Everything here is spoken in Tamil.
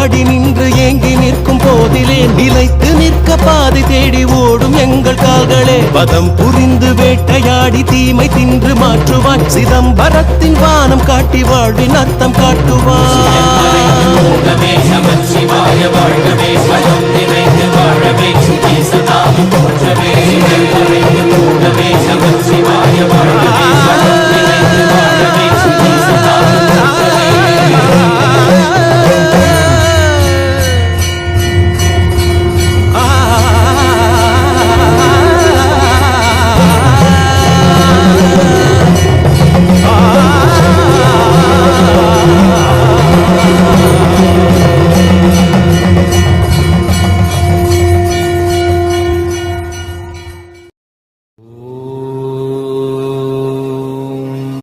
வாடி நின்று ஏங்கி நிற்கும் போதிலே நிலைத்து நிற்க பாதை தேடி ஓடும் எங்கள் கால்களே பதம் புரிந்து வேட்டையாடி தீமை தின்று மாற்றுவான் சிதம்பரத்தின் வானம் காட்டி வாழ்வின் அர்த்தம் காட்டுவான் சிவாய